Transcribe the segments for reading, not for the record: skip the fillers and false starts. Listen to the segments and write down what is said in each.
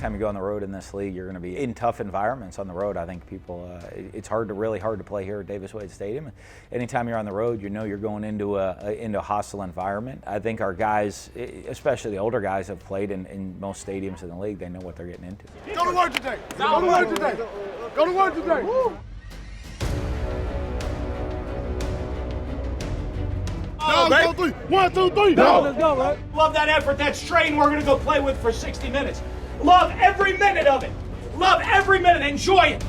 anytime you go on the road in this league, you're going to be in tough environments on the road. I think it's really hard to play here at Davis Wade Stadium. Anytime you're on the road, you know you're going into a hostile environment. I think our guys, especially the older guys, have played in most stadiums in the league. They know what they're getting into. Go to work today. Go to work today. Go to work today. Woo. No, 1, 2, 3. 1, 2, 3. No. Let's go, right? Love that effort, that strain we're going to go play with for 60 minutes. Love every minute of it. Love every minute. Enjoy it.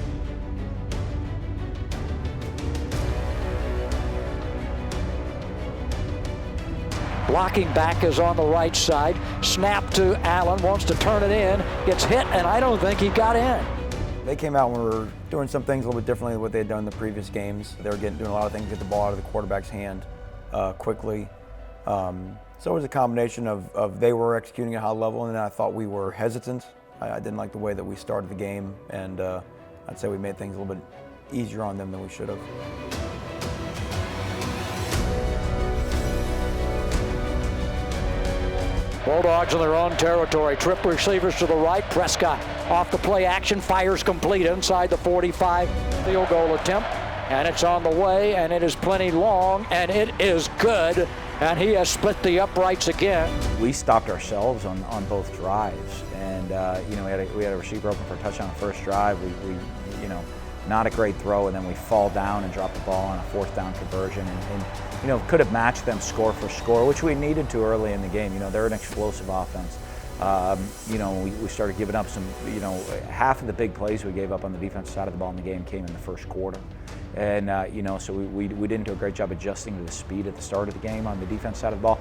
Blocking back is on the right side. Snap to Allen, wants to turn it in. Gets hit, and I don't think he got in. They came out when we were doing some things a little bit differently than what they had done in the previous games. They were doing a lot of things to get the ball out of the quarterback's hand quickly. So it was a combination of they were executing at a high level, and then I thought we were hesitant. I didn't like the way that we started the game, and I'd say we made things a little bit easier on them than we should have. Bulldogs in their own territory. Trip receivers to the right. Prescott off the play action. Fires complete inside the 45. Field goal attempt. And it's on the way, and it is plenty long, and it is good. And he has split the uprights again. We stopped ourselves on both drives. And, we had a receiver open for a touchdown on the first drive. We not a great throw, and then we fall down and drop the ball on a 4th down conversion. And could have matched them score for score, which we needed to early in the game. They're an explosive offense. We started giving up some, half of the big plays we gave up on the defensive side of the ball in the game came in the first quarter. And, so we didn't do a great job adjusting to the speed at the start of the game on the defense side of the ball.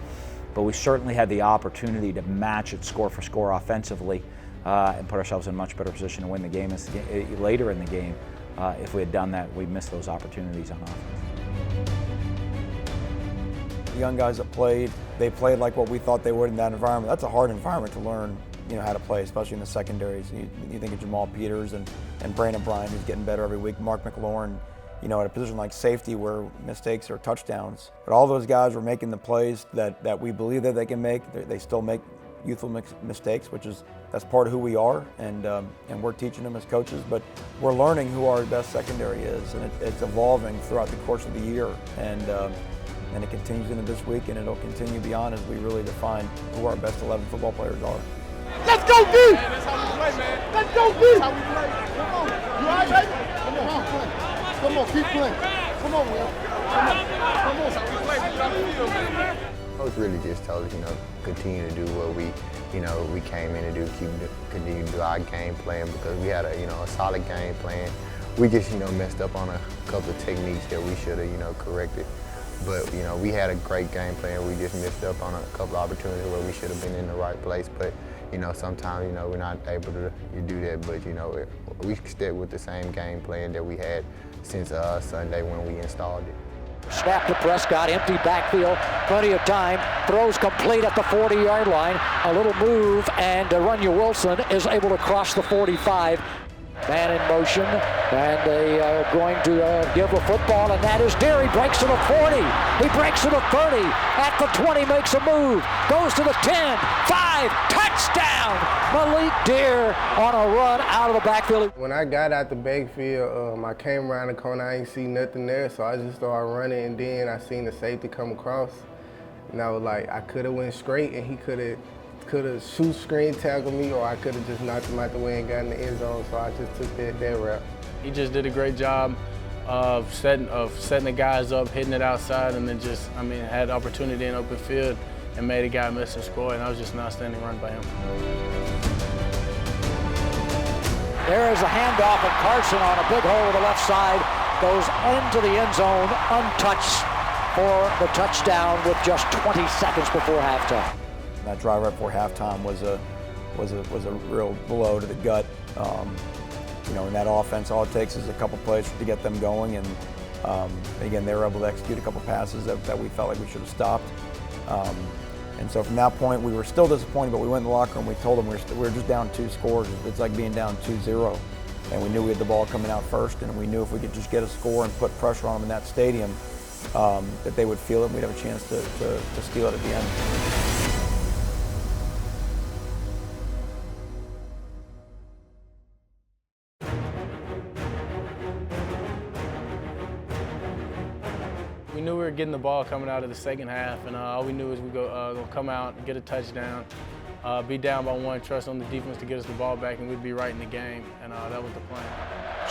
But we certainly had the opportunity to match it score for score offensively and put ourselves in a much better position to win the game later in the game. If we had done that, we missed those opportunities on offense. The young guys that played, they played like what we thought they would in that environment. That's a hard environment to learn, how to play, especially in the secondaries. You think of Jamal Peters and Brandon Bryan, who's getting better every week. Mark McLaurin, at a position like safety where mistakes are touchdowns. But all those guys were making the plays that we believe that they can make. They still make youthful mistakes, that's part of who we are, and we're teaching them as coaches. But we're learning who our best secondary is, and it's evolving throughout the course of the year. And it continues into this week, and it'll continue beyond as we really define who our best 11 football players are. Let's go, D! That's how we play, man. Let's go, D! That's how we play. Come on. You all right, baby? Come on, come on, keep playing. Come on, Will. Come on. That's how we play. We got the field, man. Coach really just told us, continue to do what we came in to do, continue to do our game plan, because we had a solid game plan. We just, messed up on a couple of techniques that we should have, corrected. But, we had a great game plan. We just missed up on a couple of opportunities where we should have been in the right place. But, sometimes, we're not able to do that. But, we stick with the same game plan that we had since Sunday when we installed it. Snap to Prescott, empty backfield, plenty of time, throws complete at the 40-yard line. A little move, and Runya Wilson is able to cross the 45. Man in motion, and they are going to give the football, and that is Deere. He breaks to the 40, he breaks to the 30, at the 20 makes a move, goes to the 10, 5, touchdown! Malik Deere on a run out of the backfield. When I got out the backfield, I came around the corner, I ain't see nothing there, so I just started running, and then I seen the safety come across, and I was like, I could have went straight, and he could have shoot screen tackled me, or I could have just knocked him out the way and got in the end zone, so I just took that route. He just did a great job of setting the guys up, hitting it outside, and then had opportunity in open field and made a guy miss and score, and that was just an outstanding run by him. There is a handoff, and Carson on a big hole to the left side goes into the end zone untouched for the touchdown with just 20 seconds before halftime. That drive right before halftime was a real blow to the gut. In that offense, all it takes is a couple plays to get them going, and again, they were able to execute a couple passes that we felt like we should have stopped. And so from that point, we were still disappointed, but we went in the locker room. We told them we were just down 2 scores. It's like being down 2-0, and we knew we had the ball coming out first, and we knew if we could just get a score and put pressure on them in that stadium, that they would feel it, and we'd have a chance to steal it at the end. We knew we were getting the ball coming out of the second half, and all we knew was we go come out, get a touchdown, be down by 1, trust on the defense to get us the ball back, and we'd be right in the game, and that was the plan.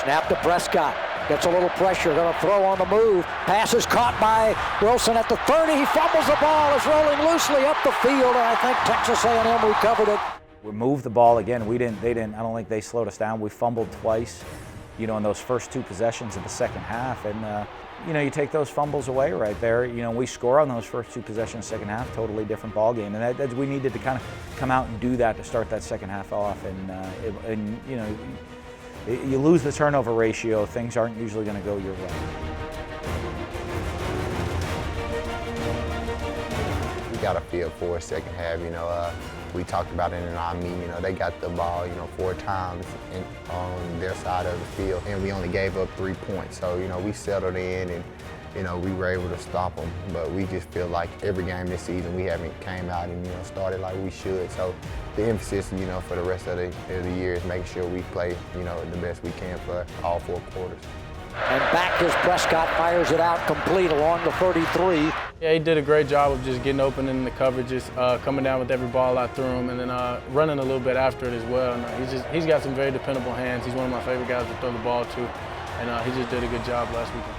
Snap to Prescott. Gets a little pressure. Going to throw on the move. Pass is caught by Wilson at the 30. He fumbles the ball. It's rolling loosely up the field, and I think Texas A&M recovered it. We moved the ball again. They didn't. I don't think they slowed us down. We fumbled twice, in those first 2 possessions of the second half, and you take those fumbles away right there. We score on those first 2 possessions second half. Totally different ball game, and we needed to kind of come out and do that to start that second half off, and you lose the turnover ratio, things aren't usually going to go your way. We got a feel for a second half. We talked about it in our meeting. They got the ball, 4 times on their side of the field, and we only gave up 3 points. So, we settled in and, we were able to stop them. But we just feel like every game this season we haven't came out and, started like we should. So the emphasis, for the rest of the year is making sure we play, the best we can for all 4 quarters. And back as Prescott fires it out complete along the 33. Yeah, he did a great job of just getting open in the coverages, coming down with every ball I threw him, and then running a little bit after it as well. And he's got some very dependable hands. He's one of my favorite guys to throw the ball to, and he just did a good job last weekend.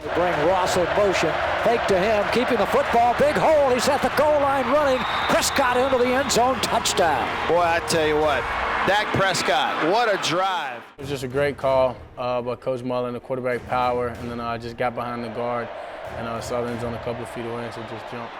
They bring Ross in motion, fake to him, keeping the football, big hole. He's at the goal line running. Prescott into the end zone, touchdown. Boy, I tell you what, Dak Prescott, what a drive. It was just a great call by Coach Mullen, the quarterback power, and then I just got behind the guard and saw the end zone a couple of feet away, and so just jumped.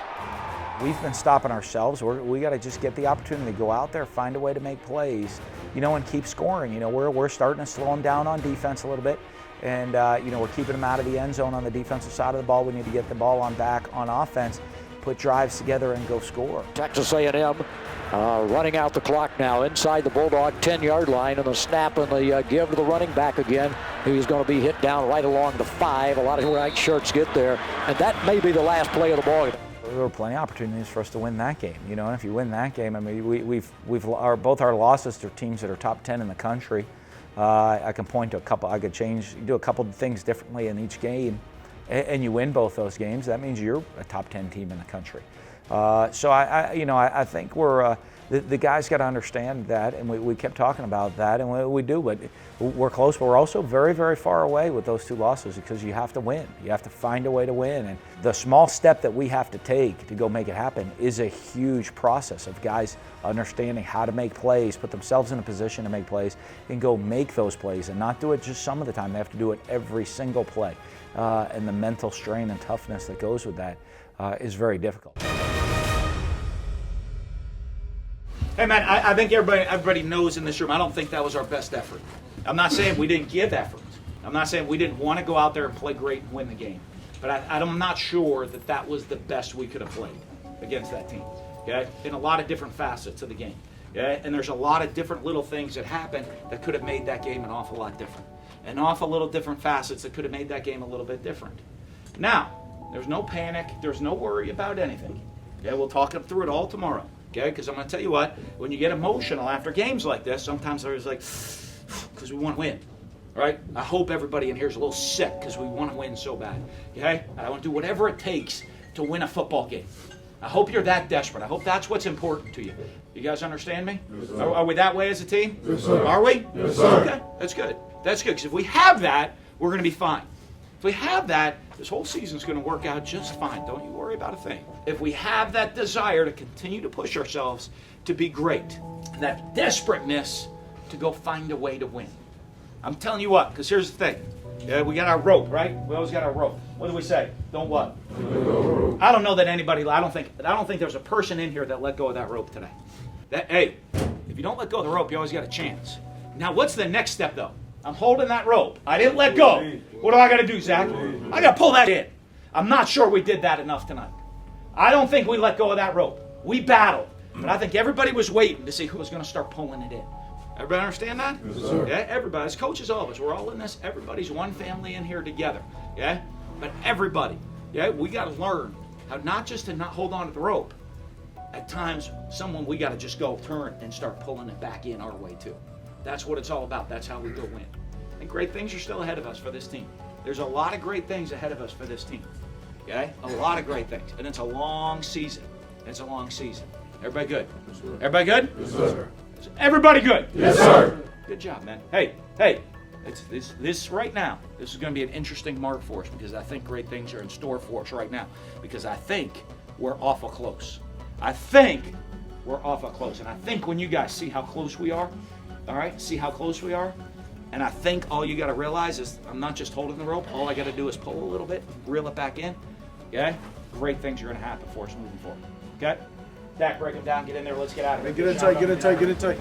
We've been stopping ourselves. We got to just get the opportunity to go out there, find a way to make plays, and keep scoring. We're starting to slow them down on defense a little bit, and we're keeping them out of the end zone on the defensive side of the ball. We need to get the ball back on offense, put drives together, and go score. Texas A&M running out the clock now inside the Bulldog 10-yard line, and the snap and the give to the running back again. He's going to be hit down right along the 5. A lot of white shirts get there, and that may be the last play of the ball. There were plenty of opportunities for us to win that game, and if you win that game, I mean, both our losses to teams that are top 10 in the country. I can point to a couple. I could do a couple of things differently in each game, and you win both those games. That means you're a top 10 team in the country. So I think we're the guys got to understand that, and we kept talking about that, and we do, but we're close. But we're also very, very far away with those 2 losses because you have to win. You have to find a way to win, and the small step that we have to take to go make it happen is a huge process of guys understanding how to make plays, put themselves in a position to make plays, and go make those plays, and not do it just some of the time. They have to do it every single play, and the mental strain and toughness that goes with that is very difficult. Hey, man, I think everybody knows in this room, I don't think that was our best effort. I'm not saying we didn't give effort. I'm not saying we didn't want to go out there and play great and win the game. But I'm not sure that was the best we could have played against that team, okay, in a lot of different facets of the game. Okay? And there's a lot of different little things that happened that could have made that game an awful lot different. An awful little different facets that could have made that game a little bit different. Now, there's no panic. There's no worry about anything. Okay? We'll talk through it all tomorrow. Okay, because I'm going to tell you what, when you get emotional after games like this, sometimes there's like, because we want to win, right? I hope everybody in here is a little sick because we want to win so bad, okay? I want to do whatever it takes to win a football game. I hope you're that desperate. I hope that's what's important to you. You guys understand me? Yes, sir. Are we that way as a team? Yes, sir. Are we? Yes, sir. Okay, that's good. That's good, because if we have that, we're going to be fine. If we have that, this whole season's going to work out just fine. Don't you worry about a thing. If we have that desire to continue to push ourselves to be great, and that desperateness to go find a way to win. I'm telling you what, because here's the thing. Yeah, we got our rope, right? We always got our rope. What do we say? Don't what? I don't know that anybody, I don't think there's a person in here that let go of that rope today. Hey, if you don't let go of the rope, you always got a chance. Now, what's the next step, though? I'm holding that rope. I didn't let go. What do I got to do, Zach? I got to pull that in. I'm not sure we did that enough tonight. I don't think we let go of that rope. We battled. But I think everybody was waiting to see who was going to start pulling it in. Everybody understand that? Yes, sir. Yeah, everybody. As coaches, all of us, we're all in this. Everybody's one family in here together. Yeah? But everybody, yeah, we got to learn how not just to not hold on to the rope. At times, we got to just go turn and start pulling it back in our way, too. That's what it's all about. That's how we go win. And great things are still ahead of us for this team. There's a lot of great things ahead of us for this team. Okay? A lot of great things. And it's a long season. Everybody good? Yes, sir. Everybody good? Yes, sir. Everybody good? Yes, sir. Good job, man. Hey, this right now, this is going to be an interesting mark for us because I think great things are in store for us right now because I think we're awful close. And I think when you guys see how close we are, all right, and I think all you got to realize is I'm not just holding the rope. All I got to do is pull a little bit, reel it back in, okay? Great things are going to happen for us moving forward, okay? Dak, break them down, get in there, let's get out of here. Get it tight.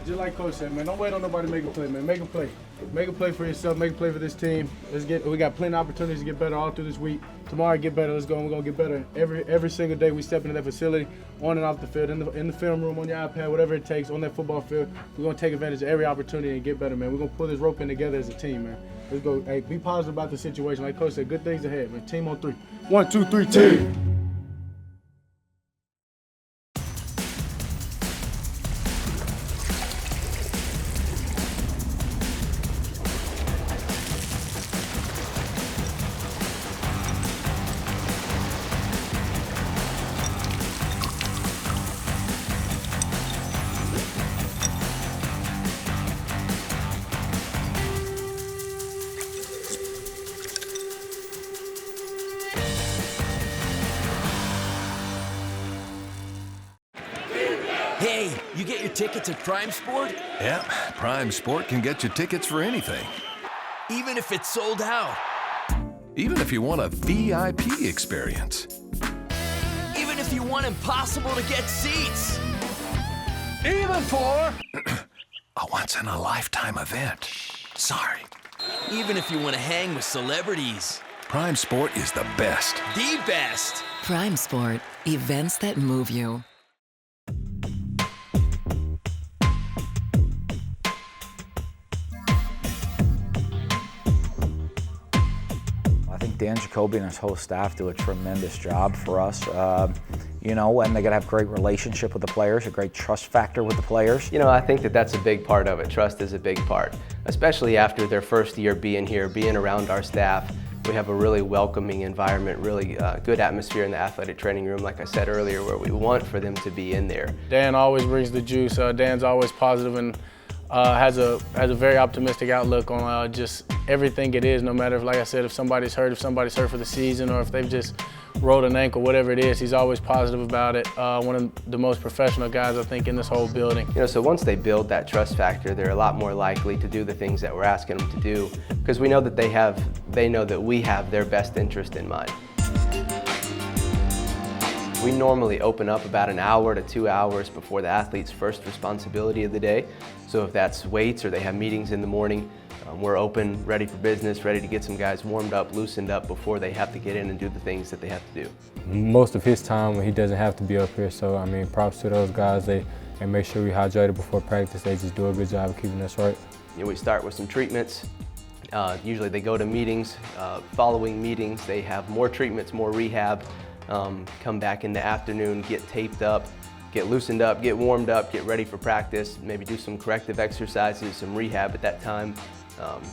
Just like Coach said, man, don't wait on nobody to make a play, man. Make a play. Make a play for yourself, make a play for this team. We got plenty of opportunities to get better all through this week. Tomorrow, get better. Let's go. We're going to get better. Every single day we step into that facility, on and off the field, in the film room, on your iPad, whatever it takes, on that football field. We're going to take advantage of every opportunity and get better, man. We're going to pull this rope in together as a team, man. Let's go. Hey, be positive about the situation. Like Coach said, good things ahead, man. Team on 3. 1, 2, 3, team. Hey, you get your tickets at Prime Sport? Yep, Prime Sport can get you tickets for anything. Even if it's sold out? Even if you want a VIP experience. Even if you want impossible to get seats? Even for a once-in-a-lifetime event. Sorry. Even if you want to hang with celebrities? Prime Sport is the best. The best! Prime Sport. Events that move you. I think Dan Jacoby and his whole staff do a tremendous job for us. And they got to have great relationship with the players, a great trust factor with the players. I think that's a big part of it. Trust is a big part, especially after their first year being here, being around our staff. We have a really welcoming environment, really good atmosphere in the athletic training room, like I said earlier, where we want for them to be in there. Dan always brings the juice. Dan's always positive and has a very optimistic outlook on just everything it is, no matter if, like I said, if somebody's hurt for the season, or if they've just rolled an ankle, whatever it is, he's always positive about it. One of the most professional guys, I think, in this whole building. So once they build that trust factor, they're a lot more likely to do the things that we're asking them to do, because we know that they know that we have their best interest in mind. We normally open up about an hour to 2 hours before the athlete's first responsibility of the day. So if that's weights or they have meetings in the morning, we're open, ready for business, ready to get some guys warmed up, loosened up before they have to get in and do the things that they have to do. Most of his time when he doesn't have to be up here, so props to those guys. They make sure we hydrated before practice. They just do a good job of keeping us right. We start with some treatments. Usually they go to meetings. Following meetings, they have more treatments, more rehab. Come back in the afternoon, get taped up, get loosened up, get warmed up, get ready for practice, maybe do some corrective exercises, some rehab at that time,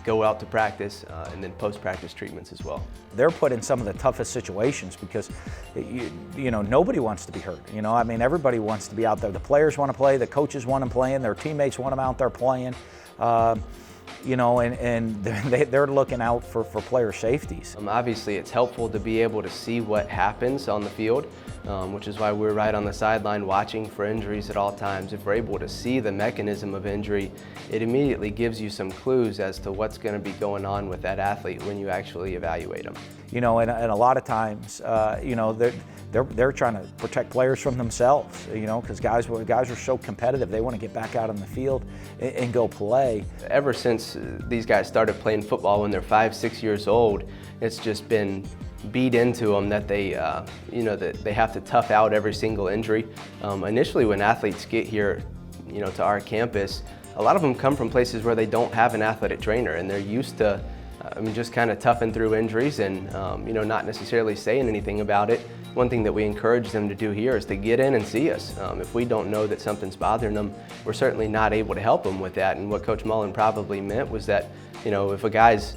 go out to practice, and then post-practice treatments as well. They're put in some of the toughest situations because, nobody wants to be hurt. Everybody wants to be out there. The players want to play, the coaches want them playing, their teammates want them out there playing. And they're looking out for player safeties. Obviously, it's helpful to be able to see what happens on the field, which is why we're right on the sideline watching for injuries at all times. If we're able to see the mechanism of injury, it immediately gives you some clues as to what's going to be going on with that athlete when you actually evaluate them. And a lot of times, they're trying to protect players from themselves, because guys are so competitive. They want to get back out on the field and go play. Ever since these guys started playing football when they're 5, 6 years old, it's just been beat into them that they, that they have to tough out every single injury. Initially, when athletes get here, to our campus, a lot of them come from places where they don't have an athletic trainer, and they're used to just kind of toughing through injuries and, not necessarily saying anything about it. One thing that we encourage them to do here is to get in and see us. If we don't know that something's bothering them, we're certainly not able to help them with that. And what Coach Mullen probably meant was that, if a guy's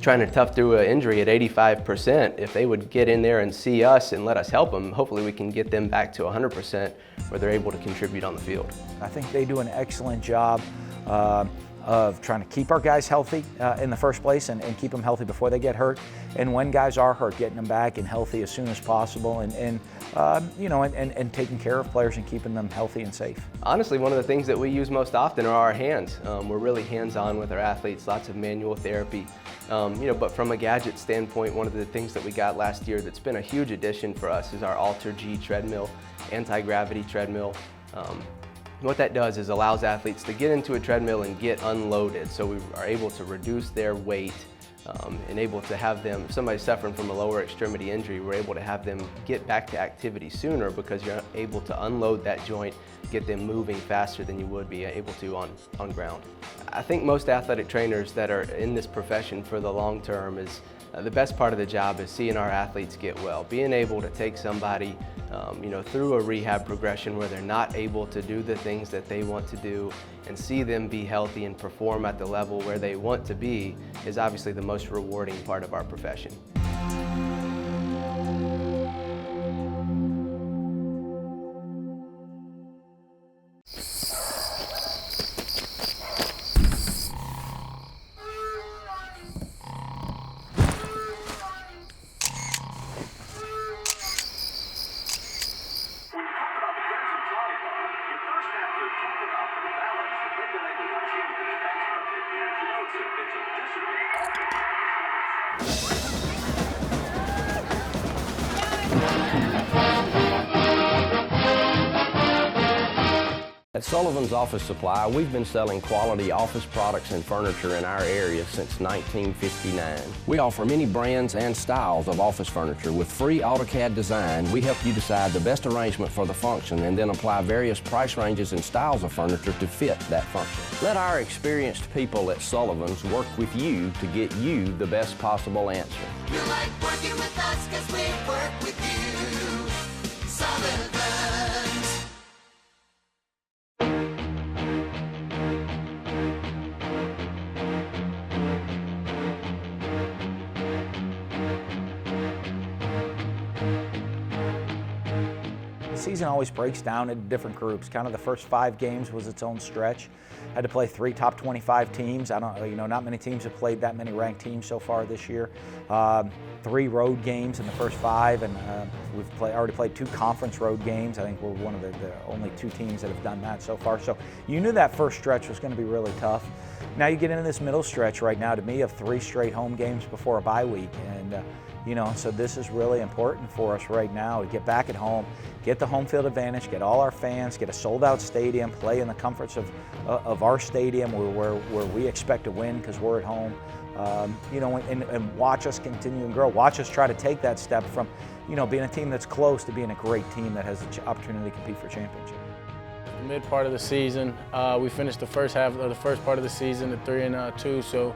trying to tough through an injury at 85%, if they would get in there and see us and let us help them, hopefully we can get them back to 100% where they're able to contribute on the field. I think they do an excellent job of trying to keep our guys healthy in the first place and keep them healthy before they get hurt. And when guys are hurt, getting them back and healthy as soon as possible and taking care of players and keeping them healthy and safe. Honestly, one of the things that we use most often are our hands. We're really hands-on with our athletes, lots of manual therapy. But from a gadget standpoint, one of the things that we got last year that's been a huge addition for us is our Alter G treadmill, anti-gravity treadmill. What that does is allows athletes to get into a treadmill and get unloaded, so we are able to reduce their weight and able to have them, if somebody's suffering from a lower extremity injury, we're able to have them get back to activity sooner because you're able to unload that joint, get them moving faster than you would be able to on ground. I think most athletic trainers that are in this profession for the long term is the best part of the job is seeing our athletes get well, being able to take somebody through a rehab progression where they're not able to do the things that they want to do and see them be healthy and perform at the level where they want to be is obviously the most rewarding part of our profession. At Sullivan's Office Supply, we've been selling quality office products and furniture in our area since 1959. We offer many brands and styles of office furniture. With free AutoCAD design, we help you decide the best arrangement for the function and then apply various price ranges and styles of furniture to fit that function. Let our experienced people at Sullivan's work with you to get you the best possible answer. You like working with us because we work with you. Sullivan's. The season always breaks down into different groups. Kind of the first 5 games was its own stretch. Had to play 3 top 25 teams. Not many teams have played that many ranked teams so far this year. 3 road games in the first 5, and we've already played 2 conference road games. I think we're one of the only 2 teams that have done that so far. So you knew that first stretch was going to be really tough. Now you get into this middle stretch right now, to me, of 3 straight home games before a bye week. And so this is really important for us right now to get back at home, get the home field advantage, get all our fans, get a sold-out stadium, play in the comforts of our stadium where we expect to win because we're at home, and watch us continue and grow. Watch us try to take that step from, being a team that's close to being a great team that has the opportunity to compete for championship. The mid part of the season, we finished the first part of the season at 3-2, so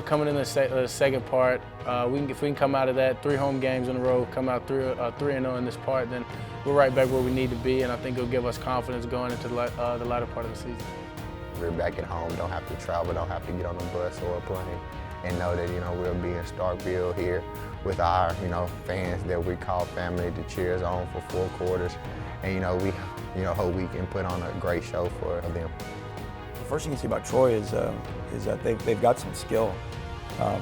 coming in the second part, if we can come out of that 3 home games in a row, come out 3-0 in this part, then we're right back where we need to be, and I think it'll give us confidence going into the latter part of the season. We're back at home, don't have to travel, don't have to get on a bus or a plane, and know that we'll be in Starkville here with our fans that we call family to cheer us on for 4 quarters, and we hope we can put on a great show for them. The first thing you see about Troy is that they've got some skill.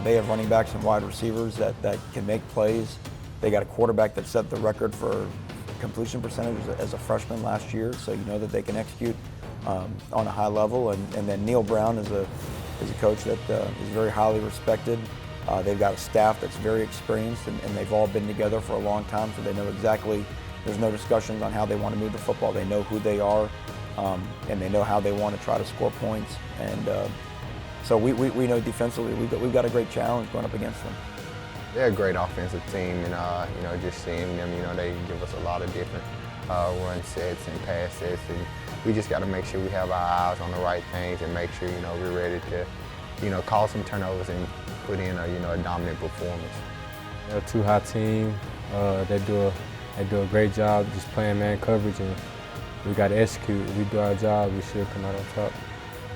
They have running backs and wide receivers that can make plays. They got a quarterback that set the record for completion percentage as a freshman last year, so you know that they can execute on a high level. And then Neil Brown is a coach that is very highly respected. They've got a staff that's very experienced, and they've all been together for a long time, so they know exactly. There's no discussions on how they want to move the football. They know who they are. And they know how they want to try to score points, and so we know defensively we've got a great challenge going up against them. They're a great offensive team, and just seeing them, they give us a lot of different run sets and pass sets, and we just got to make sure we have our eyes on the right things and make sure we're ready to cause some turnovers and put in a dominant performance. They're a too high team. They do a great job just playing man coverage, and we got to execute. If we do our job, we should come out on top.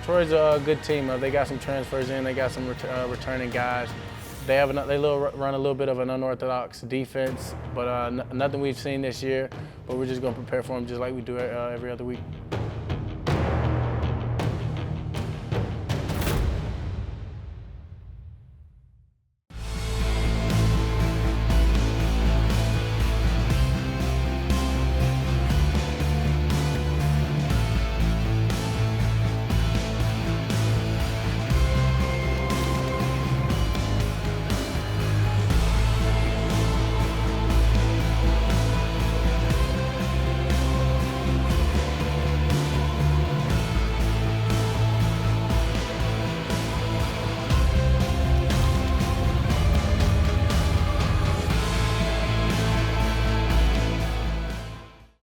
Troy's a good team. They got some transfers in. They got some returning guys. They run a little bit of an unorthodox defense, but nothing we've seen this year. But we're just going to prepare for them just like we do every other week.